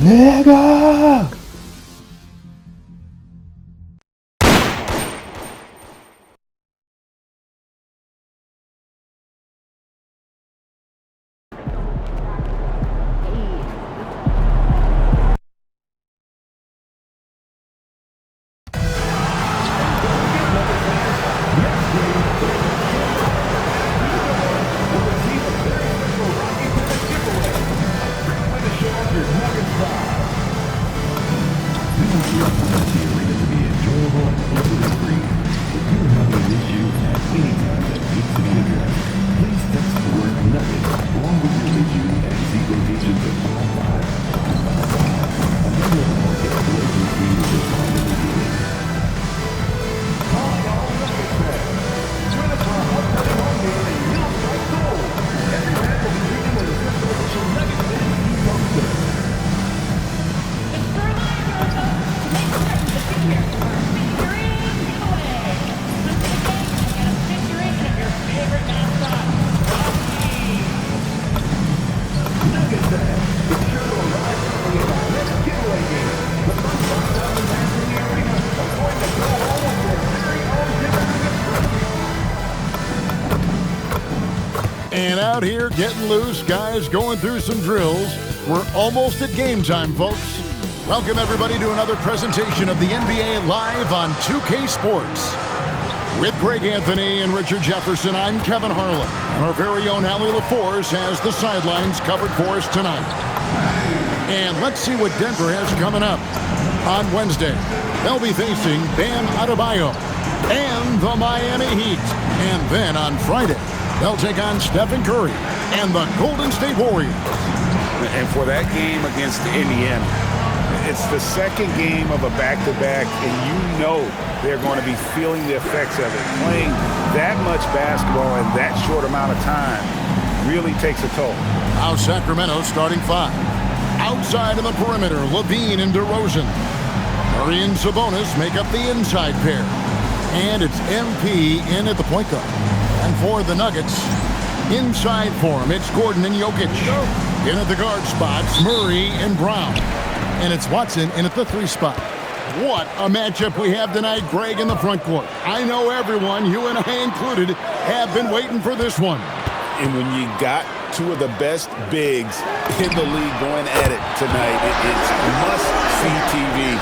Nigga! And out here getting loose, guys going through some drills. We're almost at game time, folks. Welcome everybody to another presentation of the NBA live on 2K Sports. With Greg Anthony and Richard Jefferson, I'm Kevin Harlan. And our very own Allie LaForce has the sidelines covered for us tonight. And let's see what Denver has coming up. On Wednesday, they'll be facing Bam Adebayo and the Miami Heat. And then on Friday, they'll take on Stephen Curry and the Golden State Warriors. And for that game against Indiana, it's the second game of a back-to-back, and you know they're going to be feeling the effects of it. Playing that much basketball in that short amount of time really takes a toll. Now Sacramento starting five. Outside of the perimeter, Levine and DeRozan. Murray and Sabonis make up the inside pair. And it's MP in at the point guard. And for the Nuggets, inside form, it's Gordon and Jokic. In at the guard spots, Murray and Brown. And it's Watson in at the three spot. What a matchup we have tonight, Greg, in the front court. I know everyone, you and I included, have been waiting for this one. And when you got two of the best bigs in the league going at it tonight, it's must-see TV.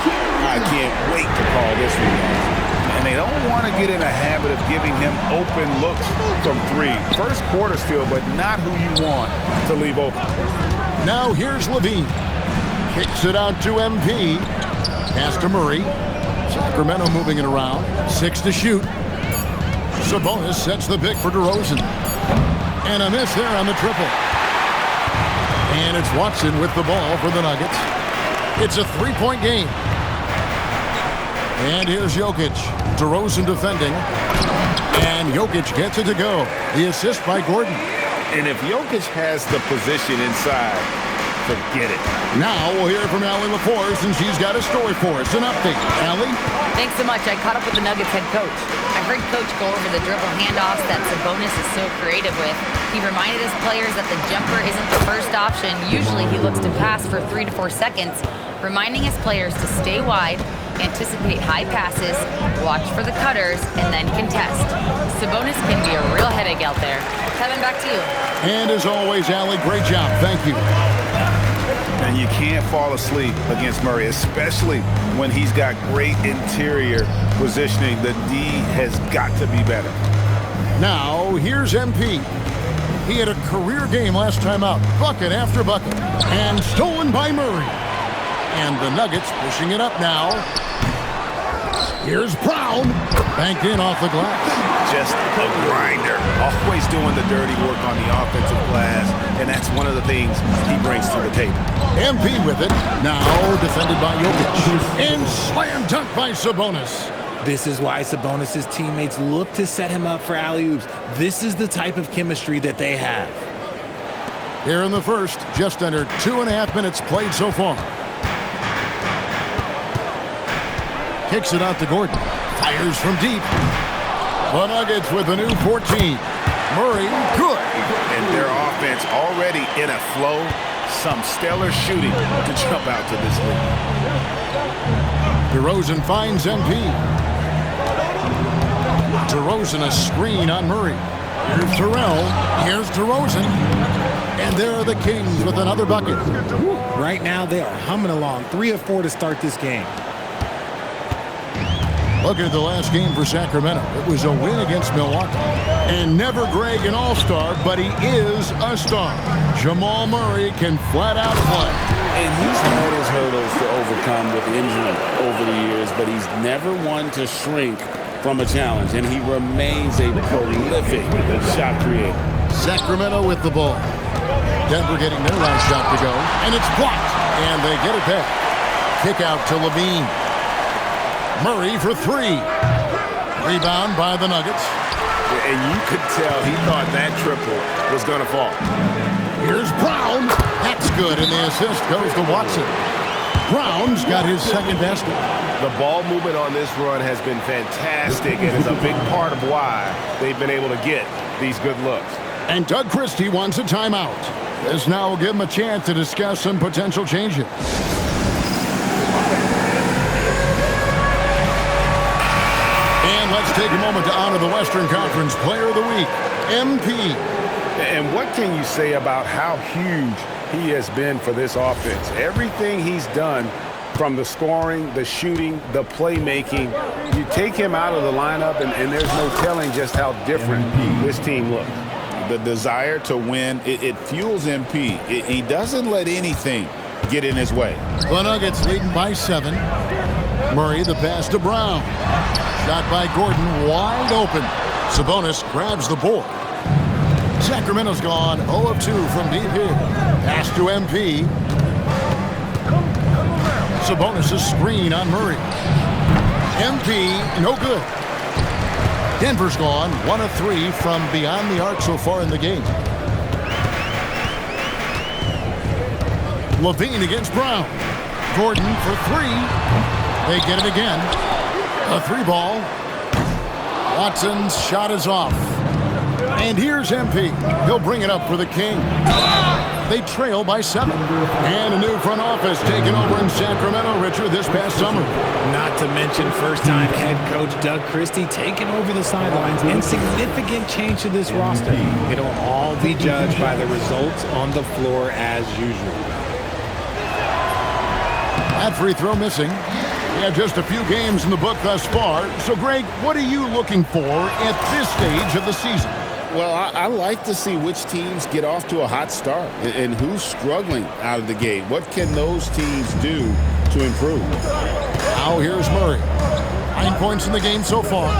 I can't wait to call this one. And they don't want to get in a habit of giving him open looks from three. First quarter still, but not who you want to leave open. Now here's Levine. Kicks it out to MP. Pass to Murray. Sacramento moving it around. 6 to shoot. Sabonis sets the pick for DeRozan. And a miss there on the triple. And it's Watson with the ball for the Nuggets. It's a three-point game. And here's Jokic. DeRozan defending. And Jokic gets it to go. The assist by Gordon. And if Jokic has the position inside, forget it. Now we'll hear from Allie LaForce, and she's got a story for us. An update. Allie? Thanks so much. I caught up with the Nuggets head coach. I heard Coach go over the dribble handoffs that Sabonis is so creative with. He reminded his players that the jumper isn't the first option. Usually he looks to pass for 3 to 4 seconds, reminding his players to stay wide, anticipate high passes, watch for the cutters, and then contest. Sabonis can be a real headache out there. Kevin, back to you. And as always, Allie, great job. Thank you. And you can't fall asleep against Murray, especially when he's got great interior positioning. The D has got to be better. Now, here's MP. He had a career game last time out, bucket after bucket, and stolen by Murray. And the Nuggets pushing it up now. Here's Brown, banked in off the glass. Just a grinder, always doing the dirty work on the offensive glass, and that's one of the things he brings to the table. MP with it, now defended by Jokic, and slam dunk by Sabonis. This is why Sabonis' teammates look to set him up for alley-oops. This is the type of chemistry that they have. Here in the first, just under 2.5 minutes played so far. Kicks it out to Gordon. Fires from deep. The Nuggets with a new 14. Murray, good. And their offense already in a flow. Some stellar shooting to jump out to this lead. DeRozan finds MP. DeRozan a screen on Murray. Here's Terrell. Here's DeRozan. And there are the Kings with another bucket. Right now, they are humming along. 3 of 4 to start this game. Look at the last game for Sacramento. It was a win against Milwaukee. And never Greg an all-star, but he is a star. Jamal Murray can flat out play. And he's had his hurdles to overcome with injury over the years, but he's never one to shrink from a challenge, and he remains a prolific shot creator. Sacramento with the ball. Denver getting their last shot to go, and it's blocked, and they get it back. Kick out to Levine. Murray for 3. Rebound by the Nuggets. And you could tell he thought that triple was going to fall. Here's Brown. That's good, and the assist goes to Watson. Brown's got his second basket. The ball movement on this run has been fantastic and is a big part of why they've been able to get these good looks. And Doug Christie wants a timeout. This now will give him a chance to discuss some potential changes. And let's take a moment to honor the Western Conference Player of the Week, MP. And what can you say about how huge he has been for this offense? Everything he's done, from the scoring, the shooting, the playmaking, you take him out of the lineup, and there's no telling just how different this team looks. The desire to win, it fuels MP. He doesn't let anything get in his way. The Nuggets leading by 7. Murray the pass to Brown. Shot by Gordon, wide open. Sabonis grabs the board. Sacramento's gone 0 of 2 from deep here. Pass to MP. Sabonis' screen on Murray. MP, no good. Denver's gone 1 of 3 from beyond the arc so far in the game. Levine against Brown. Gordon for 3. They get it again. A 3-ball. Watson's shot is off. And here's MP. He'll bring it up for the King. They trail by 7. And a new front office taken over in Sacramento, Richard, this past summer. Not to mention first-time head coach Doug Christie taking over the sidelines, and significant change to this roster. It'll all be judged by the results on the floor as usual. That free throw missing. We have just a few games in the book thus far. So, Greg, what are you looking for at this stage of the season? Well, I like to see which teams get off to a hot start and who's struggling out of the gate. What can those teams do to improve? Now here's Murray. 9 points in the game so far.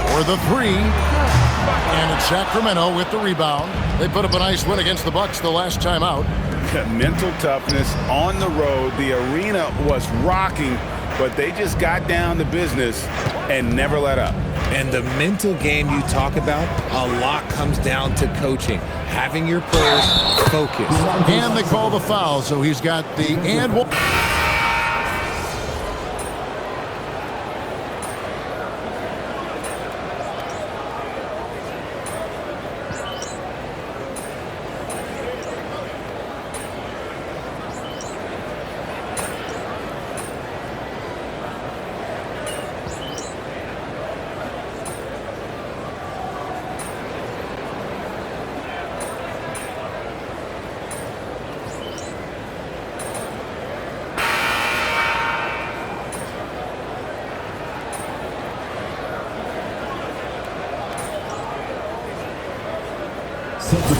For the 3. And it's Sacramento with the rebound. They put up a nice win against the Bucks the last time out. Mental toughness on the road. The arena was rocking, but they just got down to business and never let up. And the mental game you talk about, a lot comes down to coaching, having your players focus. And they call the foul, so he's got the and one.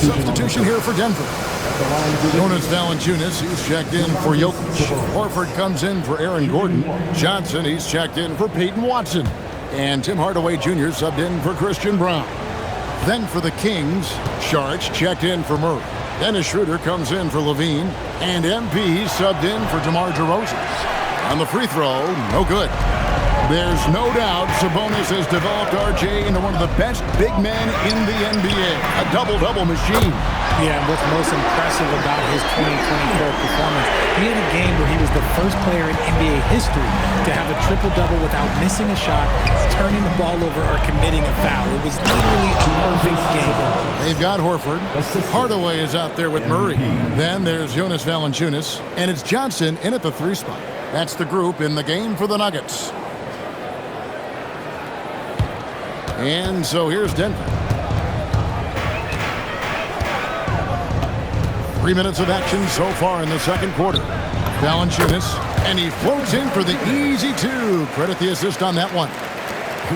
Substitution here for Denver. Jonas Valanciunas, he's checked in for Jokic. Horford comes in for Aaron Gordon. Johnson, he's checked in for Peyton Watson. And Tim Hardaway Jr. subbed in for Christian Brown. Then for the Kings, Sharch checked in for Murray. Dennis Schroeder comes in for Levine. And MP subbed in for DeMar DeRozan. On the free throw, no good. There's no doubt Sabonis has developed RJ into one of the best big men in the NBA. A double-double machine. Yeah, and what's most impressive about his 2024 performance, he had a game where he was the first player in NBA history to have a triple-double without missing a shot, turning the ball over, or committing a foul. It was literally a perfect game. They've got Horford. Hardaway is out there with Murray. Then there's Jonas Valanciunas, and it's Johnson in at the 3 spot. That's the group in the game for the Nuggets. And so here's Denver. 3 minutes of action so far in the second quarter. Valanciunas, and he floats in for the easy 2. Credit the assist on that one.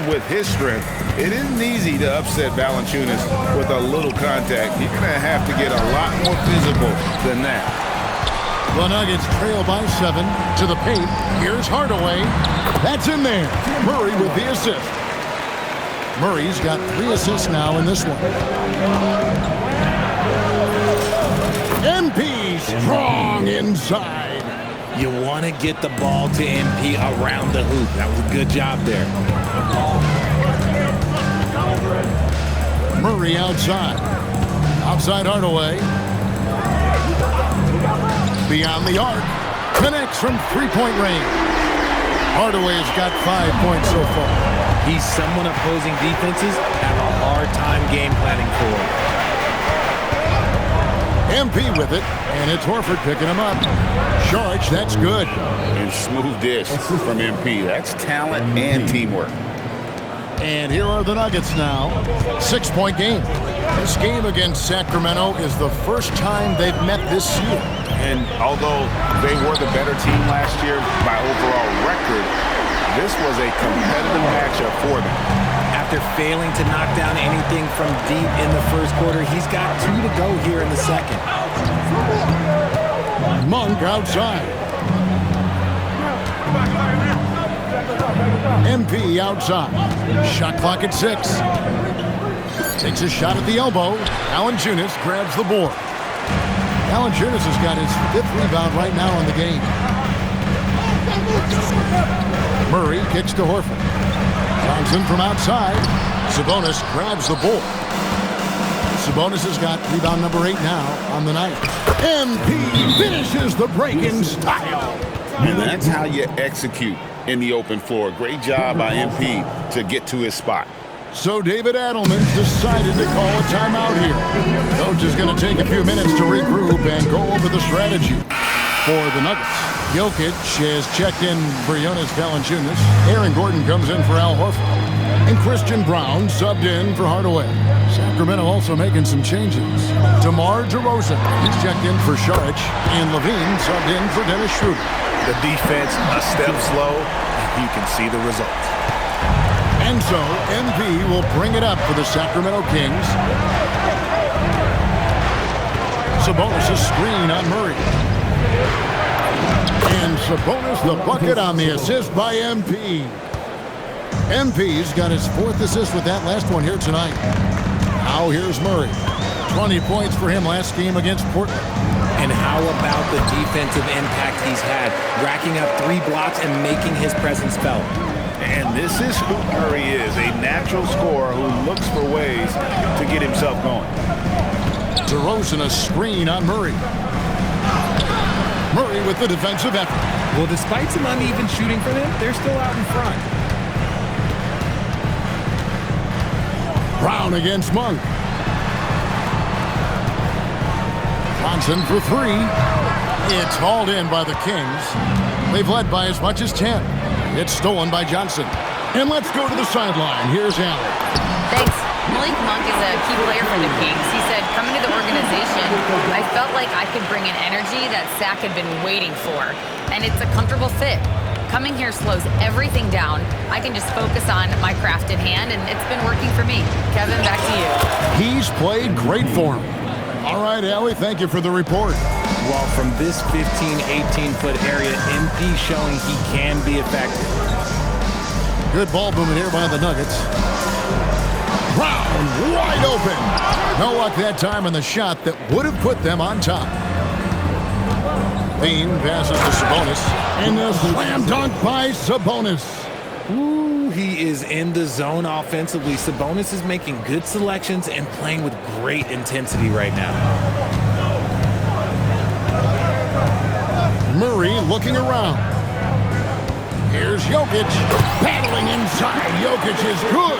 With his strength, it isn't easy to upset Valanciunas with a little contact. You're going to have to get a lot more physical than that. The Nuggets trail by 7 to the paint. Here's Hardaway. That's in there. Murray with the assist. Murray's got 3 assists now in this one. MP strong inside. You want to get the ball to MP around the hoop. That was a good job there. Murray outside. Outside Hardaway. Beyond the arc. Connects from 3-point range. Hardaway's got 5 points so far. He's someone opposing defenses have a hard time game planning for. MP with it, and it's Horford picking him up. Sharge, that's good. And smooth dish from MP. That's talent and teamwork. And here are the Nuggets now. 6-point game. This game against Sacramento is the first time they've met this year. And although they were the better team last year by overall record, this was a competitive matchup for them. After failing to knock down anything from deep in the first quarter, he's got 2 to go here in the second. Monk outside. MP outside. Shot clock at 6. Takes a shot at the elbow. Valanciunas grabs the board. Valanciunas has got his 5th rebound right now in the game. Murray kicks to Horford. Johnson from outside. Sabonis grabs the ball. Sabonis has got rebound number 8 now on the night. MP finishes the break in style. And that's how you execute in the open floor. Great job by MP to get to his spot. So David Adelman's decided to call a timeout here. Coach is going to take a few minutes to regroup and go over the strategy for the Nuggets. Jokic has checked in for Jonas Valanciunas. Aaron Gordon comes in for Al Horford. And Christian Brown subbed in for Hardaway. Sacramento also making some changes. DeMar DeRozan is checked in for Saric. And Levine subbed in for Dennis Schroeder. The defense a step slow. You can see the results. And so MP will bring it up for the Sacramento Kings. Sabonis' screen on Murray. And Sabonis the bucket on the assist by MP. MP's got his 4th assist with that last one here tonight. Now here's Murray. 20 points for him last game against Portland. And how about the defensive impact he's had, racking up 3 blocks and making his presence felt. And this is who Murray is, a natural scorer who looks for ways to get himself going. DeRozan a screen on Murray. Murray with the defensive effort. Well, despite some uneven shooting for them, they're still out in front. Brown against Monk. Johnson for 3. It's hauled in by the Kings. They've led by as much as 10. It's stolen by Johnson. And let's go to the sideline. Here's Allen. Thanks. Malik Monk is a key player for the Kings. He said, coming to the organization, I felt like I could bring an energy that Sac had been waiting for. And it's a comfortable fit. Coming here slows everything down. I can just focus on my craft in hand, and it's been working for me. Kevin, back to you. He's played great for him. All right, Allie, thank you for the report. Well, from this 15, 18-foot area, MP showing he can be effective. Good ball movement here by the Nuggets. Brown wide open. No luck that time on the shot that would have put them on top. Bean passes to Sabonis. And the slam dunk by Sabonis. Ooh, he is in the zone offensively. Sabonis is making good selections and playing with great intensity right now. Murray looking around. Here's Jokic. Battling inside. Jokic is good.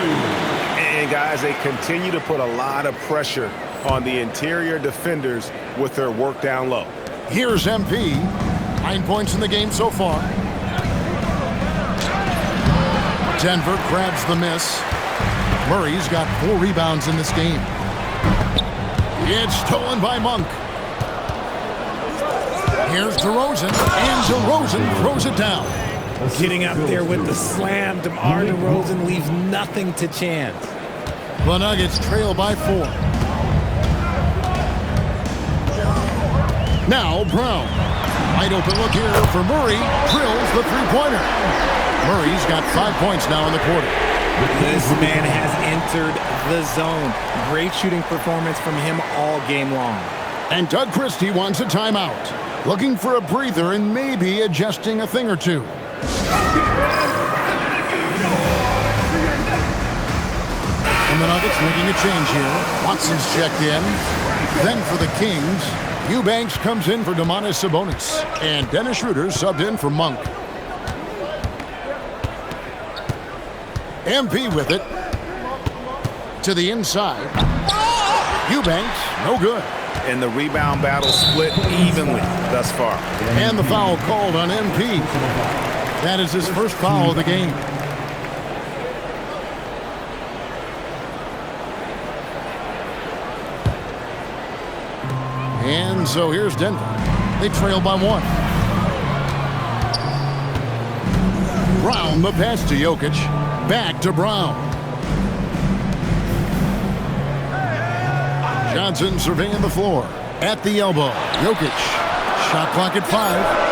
And guys, they continue to put a lot of pressure on the interior defenders with their work down low. Here's MP. 9 points in the game so far. Denver grabs the miss. Murray's got 4 rebounds in this game. It's stolen by Monk. Here's DeRozan, and DeRozan throws it down. Getting up there with the slam, DeMar DeRozan leaves nothing to chance. The Nuggets trail by 4. Now Brown. Wide open look here for Murray. Drills the three-pointer. Murray's got 5 points now in the quarter. This man has entered the zone. Great shooting performance from him all game long. And Doug Christie wants a timeout. Looking for a breather and maybe adjusting a thing or two. And the Nuggets making a change here. Watson's checked in. Then for the Kings, Eubanks comes in for Domantas Sabonis. And Dennis Schroeder subbed in for Monk. MP with it. To the inside. Eubanks, no good. And the rebound battle split evenly thus far. And the foul called on MP. That is his first foul of the game. And so here's Denver. They trail by 1. Brown, the pass to Jokic. Back to Brown. Johnson surveying the floor. At the elbow. Jokic. Shot clock at 5.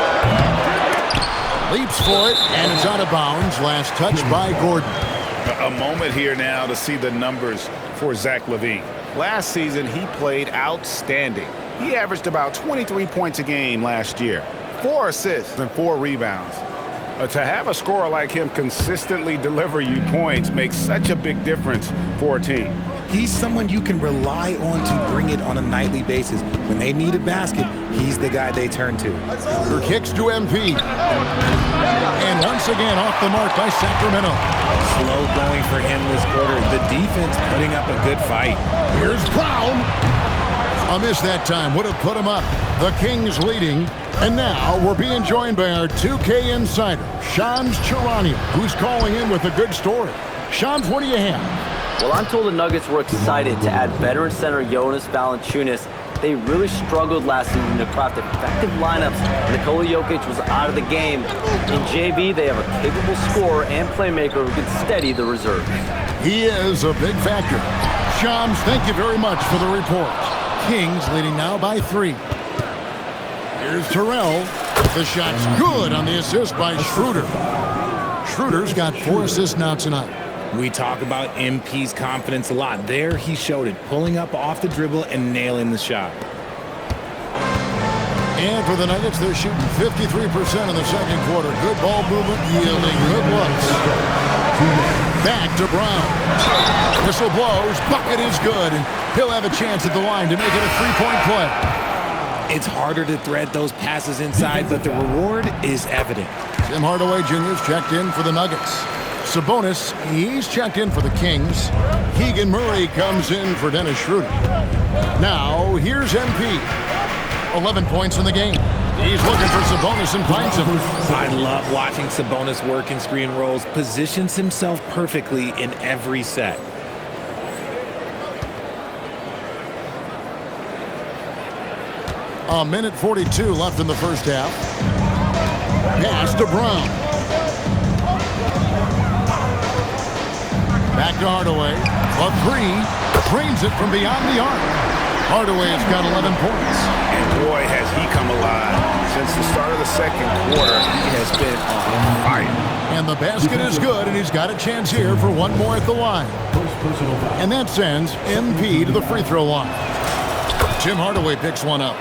Leaps for it, and it's out of bounds. Last touch by Gordon. A moment here now to see the numbers for Zach LaVine. Last season, he played outstanding. He averaged about 23 points a game last year, 4 assists and 4 rebounds. To have a scorer like him consistently deliver you points makes such a big difference for a team. He's someone you can rely on to bring it on a nightly basis. When they need a basket, he's the guy they turn to. Her kicks to MP. And once again off the mark by Sacramento. Slow going for him this quarter. The defense putting up a good fight. Here's Brown. A miss that time would have put him up. The Kings leading. And now we're being joined by our 2K insider, Shams Charania, who's calling in with a good story. Shams, what do you have? Well, I'm told the Nuggets were excited to add veteran center Jonas Valanciunas. They really struggled last season to craft effective lineups. Nikola Jokic was out of the game. In JV, they have a capable scorer and playmaker who can steady the reserves. He is a big factor. Shams, thank you very much for the report. Kings leading now by 3. Here's Terrell. The shot's good on the assist by Schroeder. Schroeder's got 4 assists now tonight. We talk about MP's confidence a lot. There he showed it, pulling up off the dribble and nailing the shot. And for the Nuggets, they're shooting 53% in the second quarter. Good ball movement, yielding good looks. Back to Brown. Whistle blows, bucket is good, and he'll have a chance at the line to make it a 3-point play. It's harder to thread those passes inside, but the reward is evident. Tim Hardaway Jr.'s checked in for the Nuggets. Sabonis, he's checked in for the Kings. Keegan Murray comes in for Dennis Schroeder. Now, here's MP. 11 points in the game. He's looking for Sabonis and finds him. I love watching Sabonis work in screen rolls. Positions himself perfectly in every set. A minute 42 left in the first half. Pass to Brown. Back to Hardaway. A 3. Drains it from beyond the arc. Hardaway's got 11 points. And boy, has he come alive. Since the start of the second quarter, he has been on fire. And the basket is good, and he's got a chance here for one more at the line. And that sends MP to the free throw line. Tim Hardaway picks one up.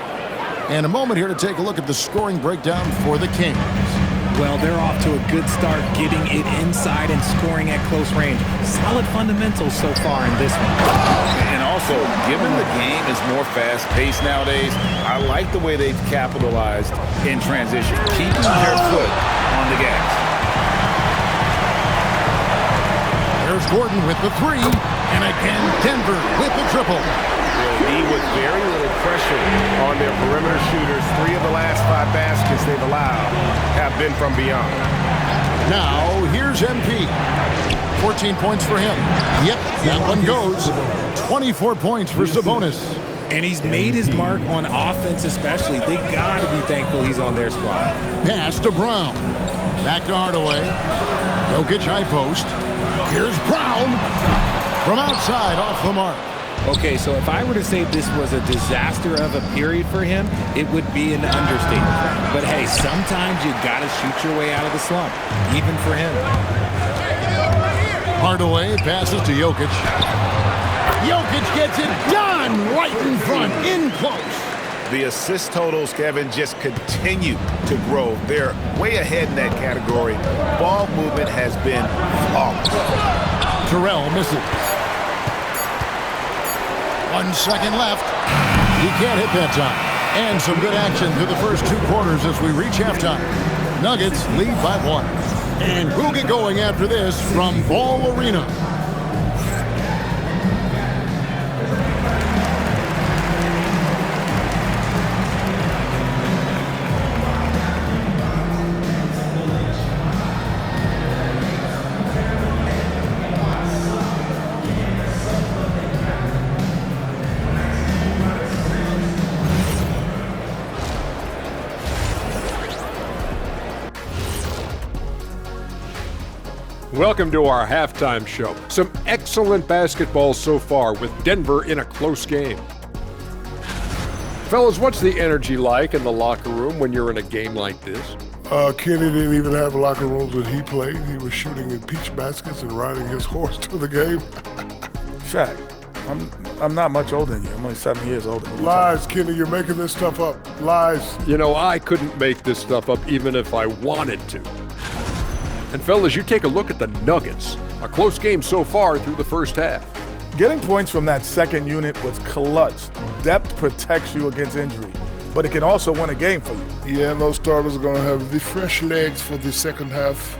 And a moment here to take a look at the scoring breakdown for the Kings. Well, they're off to a good start getting it inside and scoring at close range. Solid fundamentals so far in this one. And also, given the game is more fast-paced nowadays, I like the way they've capitalized in transition, keeping their foot on the gas. There's Gordon with the three, and again Denver with the triple. They'll be with very little pressure on their perimeter shooters. 3 of the last 5 baskets they've allowed have been from beyond. Now, here's MP. 14 points for him. Yep, that one goes. 24 points for Sabonis. And he's made his mark on offense especially. They got to be thankful he's on their squad. Pass to Brown. Back to Hardaway. Jokic high post. Here's Brown. From outside, off the mark. Okay, so if I were to say this was a disaster of a period for him, it would be an understatement. But hey, sometimes you got to shoot your way out of the slump, even for him. Hardaway passes to Jokic. Jokic gets it done right in front, in close. The assist totals, Kevin, just continue to grow. They're way ahead in that category. Ball movement has been flawless. Terrell misses. 1 second left. He can't hit that time. And some good action through the first 2 quarters as we reach halftime. Nuggets lead by 1. And we'll get going after this from Ball Arena. Welcome to our halftime show. Some excellent basketball so far with Denver in a close game. Fellas, what's the energy like in the locker room when you're in a game like this? Kenny didn't even have locker rooms when he played. He was shooting in peach baskets and riding his horse to the game. Shaq, I'm not much older than you. I'm only 7 years older. Lies, Kenny. You're making this stuff up. Lies. You know, I couldn't make this stuff up even if I wanted to. And fellas, you take a look at the Nuggets. A close game so far through the first half. Getting points from that second unit was clutch. Depth protects you against injury, but it can also win a game for you. Yeah, those starters are going to have the fresh legs for the second half.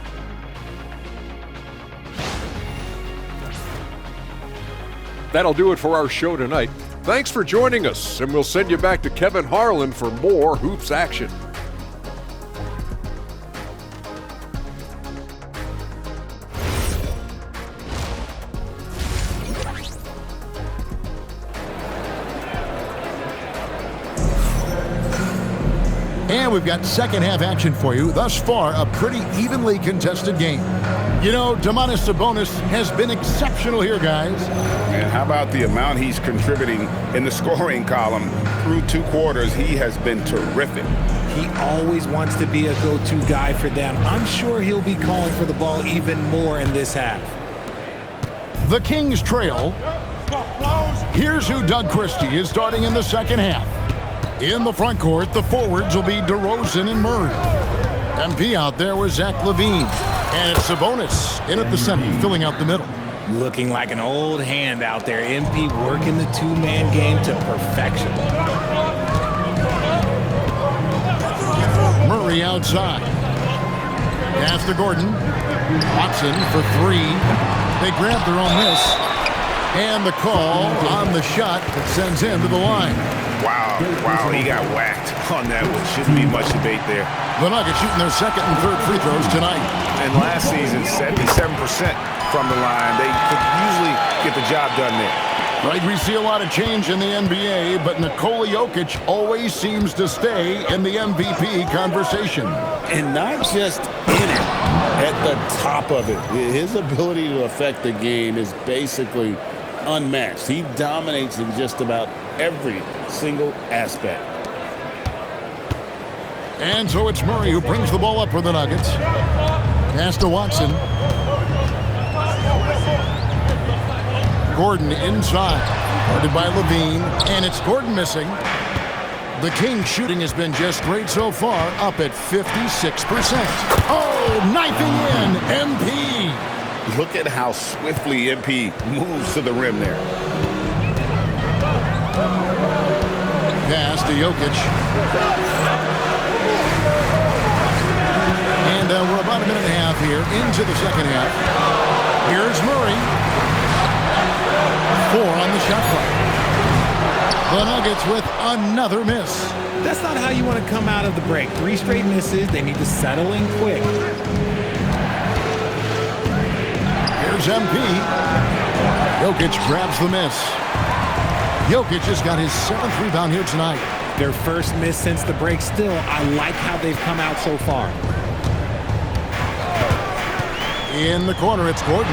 That'll do it for our show tonight. Thanks for joining us, and we'll send you back to Kevin Harlan for more Hoops action. And we've got second half action for you. Thus far, a pretty evenly contested game. You know, Domantas Sabonis has been exceptional here, guys. And how about the amount he's contributing in the scoring column? Through 2 quarters, he has been terrific. He always wants to be a go-to guy for them. I'm sure he'll be calling for the ball even more in this half. The Kings trail. Here's who Doug Christie is starting in the second half. In the front court, the forwards will be DeRozan and Murray. MP out there with Zach LaVine. And it's Sabonis in at the center, filling out the middle. Looking like an old hand out there. MP working the 2-man game to perfection. Murray outside. Pass to Gordon. Watson for 3. They grab their own miss. And the call on the shot that sends him to the line. Wow, he got whacked on that one. Shouldn't be much debate there. The Nuggets shooting their second and third free throws tonight. And last season, 77% from the line. They could usually get the job done there. Right, we see a lot of change in the NBA, but Nikola Jokic always seems to stay in the MVP conversation. And not just in it, at the top of it. His ability to affect the game is basically unmatched. He dominates in just about every single aspect. And so it's Murray who brings the ball up for the Nuggets. Pass to Watson. Gordon inside. Guarded by LaVine. And it's Gordon missing. The Kings shooting has been just great so far, up at 56%. Oh, knifing in, MP. Look at how swiftly MP moves to the rim there. Pass to Jokic. And we're about a minute and a half here into the second half. Here's Murray. 4 on the shot clock. The Nuggets with another miss. That's not how you want to come out of the break. 3 straight misses. They need to settle in quick. Here's MP. Jokic grabs the miss. Jokic has got his 7th rebound here tonight. Their first miss since the break. Still, I like how they've come out so far. In the corner, it's Gordon.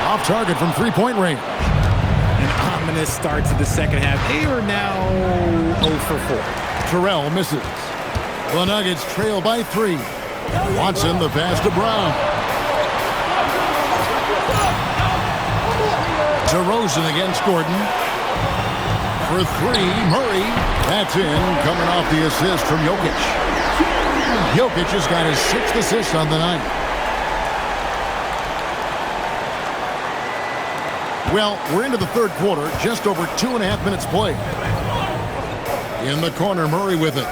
Off target from three-point range. An ominous start to the second half. They are now 0 for 4. Terrell misses. The Nuggets trail by 3. Watson the pass to Brown. DeRozan against Gordon. For 3, Murray. That's in, coming off the assist from Jokic. Jokic has got his 6th assist on the night. Well, we're into the third quarter, just over 2.5 minutes played. In the corner, Murray with it.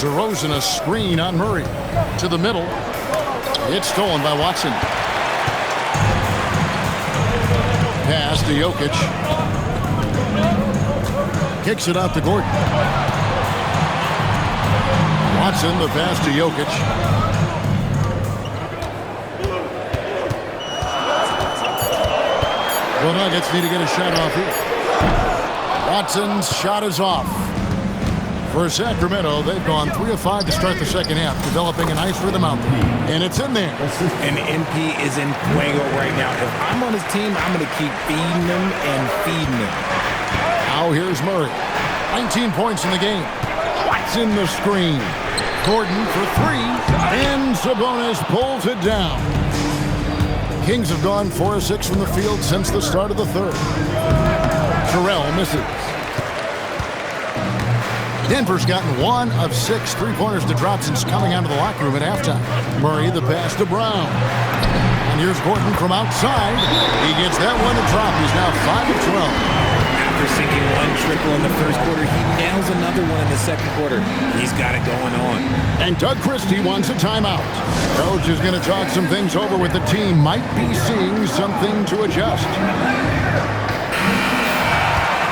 DeRozan a screen on Murray. To the middle. It's stolen by Watson. Pass to Jokic. Kicks it out to Gordon. Watson the pass to Jokic. The Nuggets need to get a shot off here. Watson's shot is off. For Sacramento, they've gone 3 of 5 to start the second half, developing a nice rhythm out there. And it's in there. And MP is in fuego right now. If I'm on his team, I'm going to keep feeding him and feeding him. Now here's Murray. 19 points in the game. Watson the screen. Gordon for 3. And Sabonis pulls it down. Kings have gone 4 of 6 from the field since the start of the third. Terrell misses. Denver's gotten 1 of 6 3-pointers to drop since coming out of the locker room at halftime. Murray the pass to Brown. And here's Gordon from outside. He gets that one to drop. He's now 5 of 12. After sinking 1 triple in the first quarter, he nails another one in the second quarter. He's got it going on. And Doug Christie wants a timeout. Coach is going to talk some things over with the team. Might be seeing something to adjust.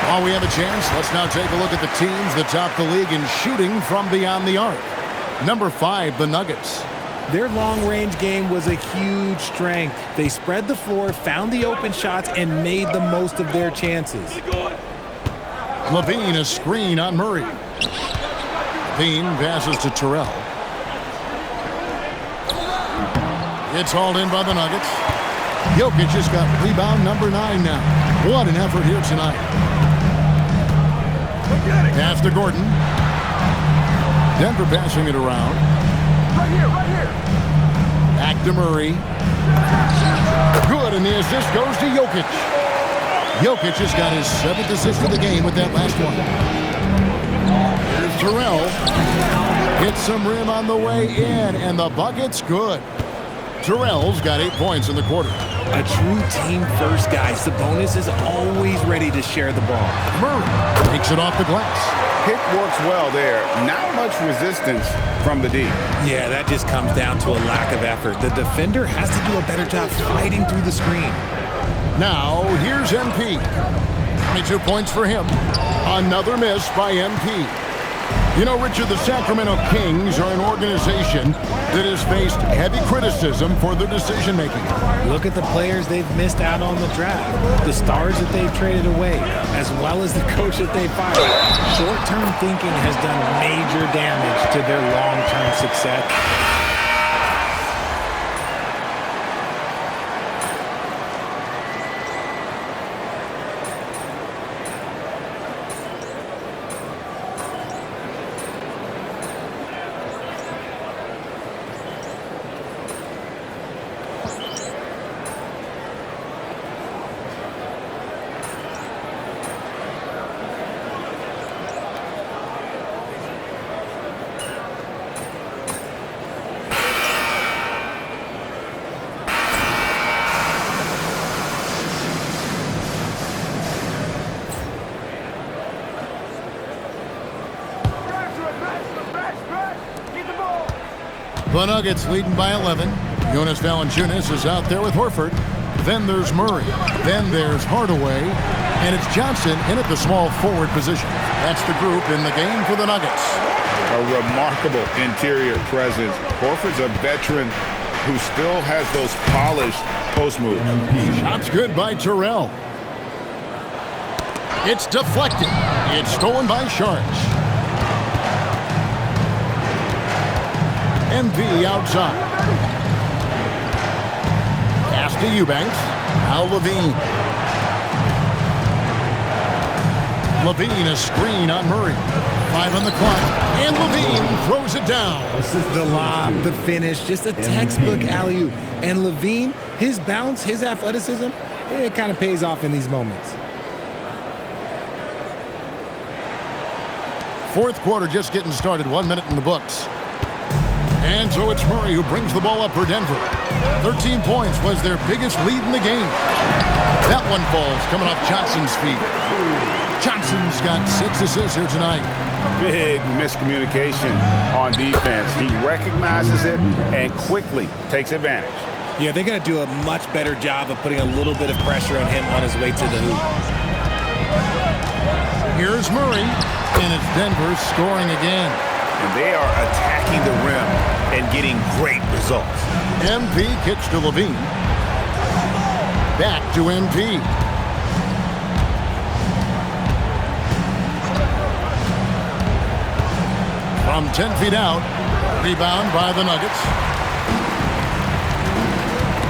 While we have a chance, let's now take a look at the teams that top the league in shooting from beyond the arc. Number 5, the Nuggets. Their long-range game was a huge strength. They spread the floor, found the open shots, and made the most of their chances. Levine a screen on Murray. Levine passes to Terrell. It's hauled in by the Nuggets. Jokic has got rebound number 9 now. What an effort here tonight. Pass to Gordon. Denver passing it around. Right here. Back to Murray. Good, and the assist goes to Jokic. Jokic has got his 7th assist of the game with that last one. Here's Terrell. Gets some rim on the way in, and the bucket's good. Terrell's got 8 points in the quarter. A true team-first guy. Sabonis is always ready to share the ball. Murray takes it off the glass. Pick works well there. Not much resistance from the D. Yeah, that just comes down to a lack of effort. The defender has to do a better job fighting through the screen. Now, here's MP. 22 points for him. Another miss by MP. You know, Richard, the Sacramento Kings are an organization that has faced heavy criticism for their decision-making. Look at the players they've missed out on the draft, the stars that they've traded away, as well as the coach that they fired. Short-term thinking has done major damage to their long-term success. The Nuggets leading by 11. Jonas Valanciunas is out there with Horford. Then there's Murray. Then there's Hardaway. And it's Johnson in at the small forward position. That's the group in the game for the Nuggets. A remarkable interior presence. Horford's a veteran who still has those polished post moves. Shot's good by Terrell. It's deflected. It's stolen by Sharks. MP outside. Pass to Eubanks. Now Levine. Levine, a screen on Murray. 5 on the clock. And Levine throws it down. The lob, the finish, just a textbook alley-oop. And Levine, his bounce, his athleticism, it kind of pays off in these moments. Fourth quarter just getting started. 1 minute in the books. And so it's Murray who brings the ball up for Denver. 13 points was their biggest lead in the game. That one falls coming off Johnson's feet. Johnson's got 6 assists here tonight. Big miscommunication on defense. He recognizes it and quickly takes advantage. Yeah, they're going to do a much better job of putting a little bit of pressure on him on his way to the hoop. Here's Murray, and it's Denver scoring again. And they are attacking the rim and getting great results. MP kicks to Levine. Back to MP. From 10 feet out, rebound by the Nuggets.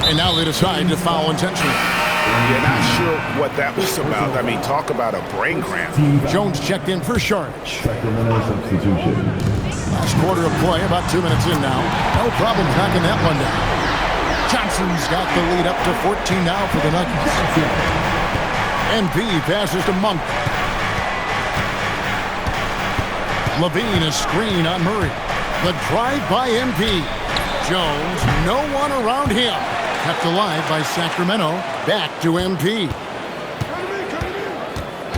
And now they decide to foul intentionally. You're not sure what that was about. I mean, talk about a brain cramp. Jones checked in for Sharge. Last quarter of play, about 2 minutes in now. No problem knocking that one down. Johnson's got the lead up to 14 now for the Nuggets. MP passes to Monk. Levine, a screen on Murray. The drive by MP. Jones, no one around him. Kept alive by Sacramento. Back to MP.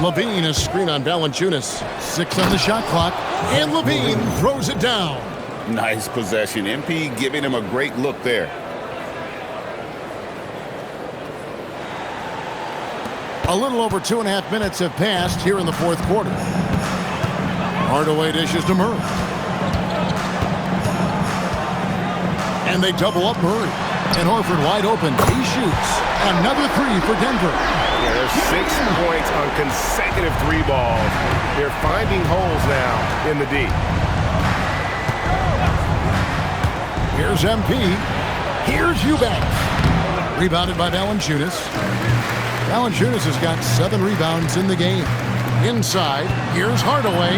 Levine, a screen on Valanciunas. 6 on the shot clock. And Levine throws it down. Nice possession. MP giving him a great look there. A little over 2.5 minutes have passed here in the fourth quarter. Hardaway dishes to Murray. And they double up Murray. And Horford wide open. He shoots. Another 3 for Denver. Yeah, there's 6 points on consecutive 3 balls. They're finding holes now in the D. Here's MP. Here's Eubanks. Rebounded by Valanciunas. Valanciunas has got 7 rebounds in the game. Inside, here's Hardaway.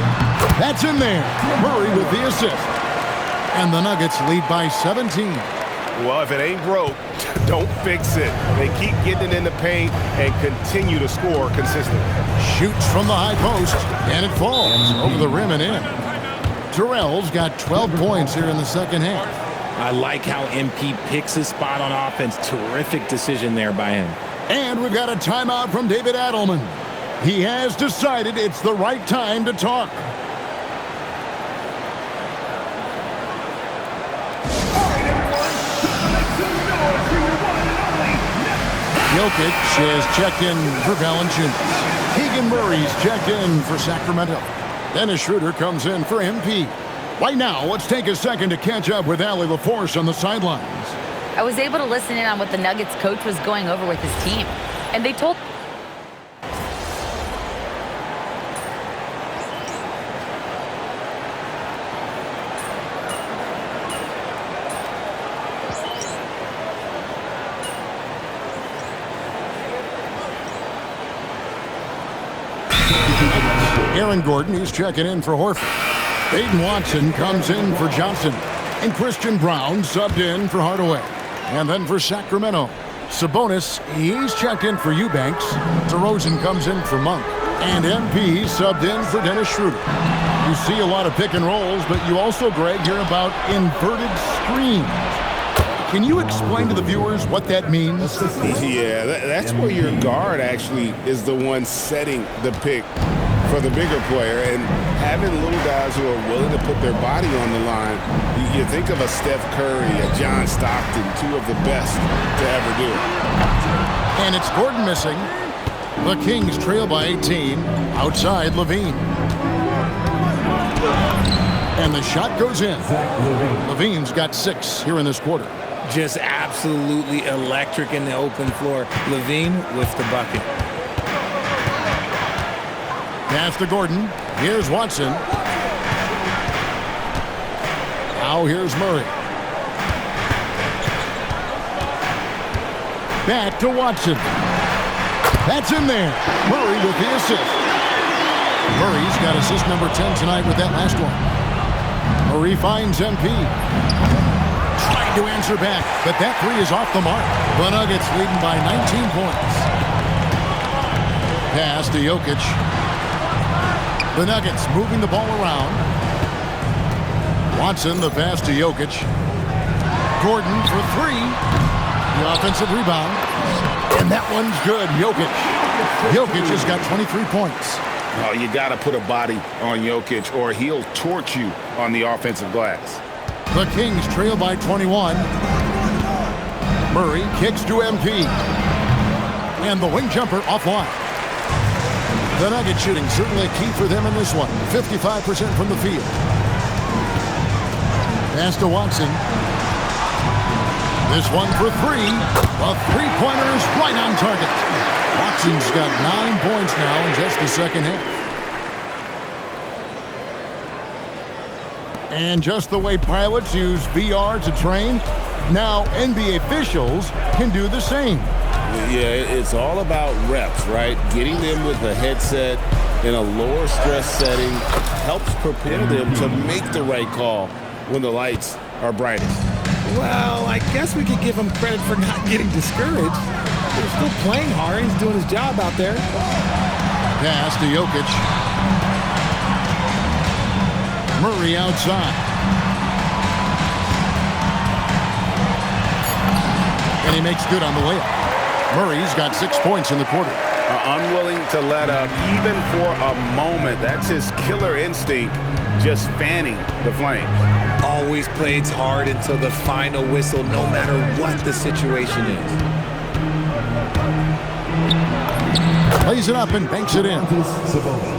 That's in there. Murray with the assist. And the Nuggets lead by 17. Well, if it ain't broke, don't fix it. They keep getting it in the paint and continue to score consistently. Shoots from the high post, and it falls over the rim and in. Terrell's got 12 points here in the second half. I like how MP picks his spot on offense. Terrific decision there by him. And we've got a timeout from David Adelman. He has decided it's the right time to talk. Jokic has checked in for Valanciunas. Keegan Murray's checked in for Sacramento. Dennis Schroeder comes in for MP. Right now, let's take a second to catch up with Allie LaForce on the sidelines. I was able to listen in on what the Nuggets coach was going over with his team. And they told... Aaron Gordon, he's checking in for Horford. Aiden Watson comes in for Johnson. And Christian Brown subbed in for Hardaway. And then for Sacramento, Sabonis, he's checked in for Eubanks. DeRozan comes in for Monk. And MP subbed in for Dennis Schroeder. You see a lot of pick and rolls, but you also, Greg, hear about inverted screens. Can you explain to the viewers what that means? Yeah, that's where your guard actually is the one setting the pick for the bigger player. And having little guys who are willing to put their body on the line, you think of a Steph Curry, a John Stockton, two of the best to ever do it. And it's Gordon missing. The Kings trail by 18. Outside, Levine. And the shot goes in. Levine's got 6 here in this quarter. Just absolutely electric in the open floor. Levine with the bucket. Pass to Gordon. Here's Watson. Now here's Murray. Back to Watson. That's in there. Murray with the assist. Murray's got assist number 10 tonight with that last one. Murray finds MP. Trying to answer back, but that 3 is off the mark. The Nuggets leading by 19 points. Pass to Jokic. The Nuggets moving the ball around. Watson, the pass to Jokic. Gordon for 3. The offensive rebound. And that one's good. Jokic. Jokic has got 23 points. Oh, you got to put a body on Jokic or he'll torch you on the offensive glass. The Kings trail by 21. Murray kicks to MP. And the wing jumper offline. The Nuggets shooting certainly a key for them in this one. 55% from the field. Pass to Watson. This one for 3. The three-pointers right on target. Watson's got 9 points now in just the second half. And just the way pilots use VR to train, now NBA officials can do the same. Yeah, it's all about reps, right? Getting them with a headset in a lower stress setting helps prepare them to make the right call when the lights are brightest. Well, I guess we could give him credit for not getting discouraged. He's still playing hard. He's doing his job out there. Pass to Jokic. Murray outside. And he makes good on the layup. Murray's got 6 points in the quarter. Unwilling to let up even for a moment. That's his killer instinct, just fanning the flames. Always plays hard until the final whistle, no matter what the situation is. Plays it up and banks it in.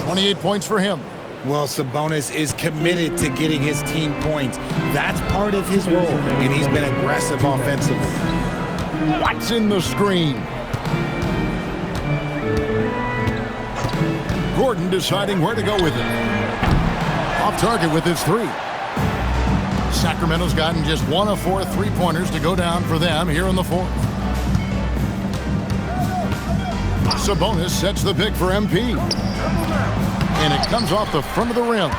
28 points for him. Well, Sabonis is committed to getting his team points. That's part of his role, and he's been aggressive offensively. What's in the screen? Gordon deciding where to go with it. Off target with his 3. Sacramento's gotten just 1 of 4 three-pointers to go down for them here in the 4th. Sabonis sets the pick for MP. And it comes off the front of the rim.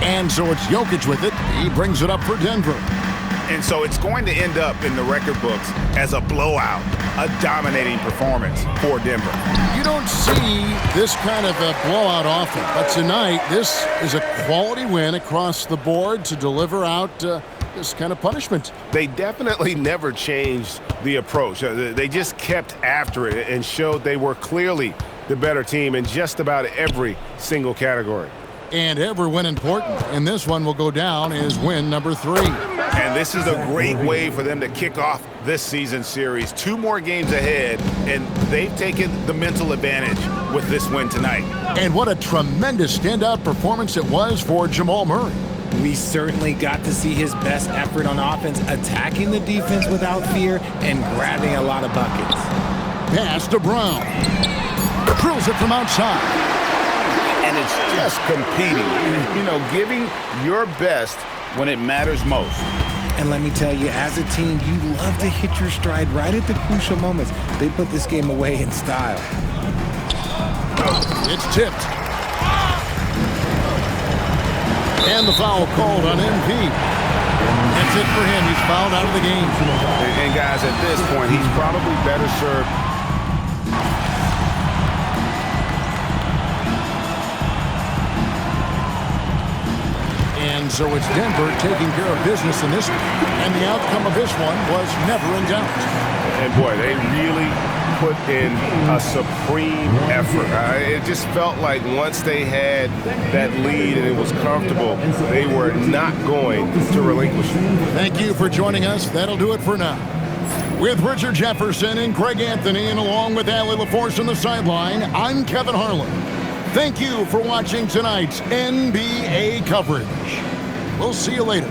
And so it's Jokic with it. He brings it up for Denver. And so it's going to end up in the record books as a blowout, a dominating performance for Denver. You don't see this kind of a blowout often, but tonight this is a quality win across the board to deliver out this kind of punishment. They definitely never changed the approach. They just kept after it and showed they were clearly the better team in just about every single category. And every win important, and this one will go down as win number 3. And this is a great way for them to kick off this season series. 2 more games ahead, and they've taken the mental advantage with this win tonight. And what a tremendous standout performance it was for Jamal Murray. We certainly got to see his best effort on offense, attacking the defense without fear and grabbing a lot of buckets. Pass to Brown. Drills it from outside. And it's just competing, giving your best when it matters most. And let me tell you, as a team, you love to hit your stride right at the crucial moments. They put this game away in style. It's tipped. And the foul called on MP. That's it for him. He's fouled out of the game. And guys, at this point, he's probably better served. And so it's Denver taking care of business in this one. And the outcome of this one was never in doubt. And boy, they really put in a supreme effort. It just felt like once they had that lead and it was comfortable, they were not going to relinquish it. Thank you for joining us. That'll do it for now. With Richard Jefferson and Craig Anthony, and along with Allie LaForce on the sideline, I'm Kevin Harlan. Thank you for watching tonight's NBA coverage. We'll see you later.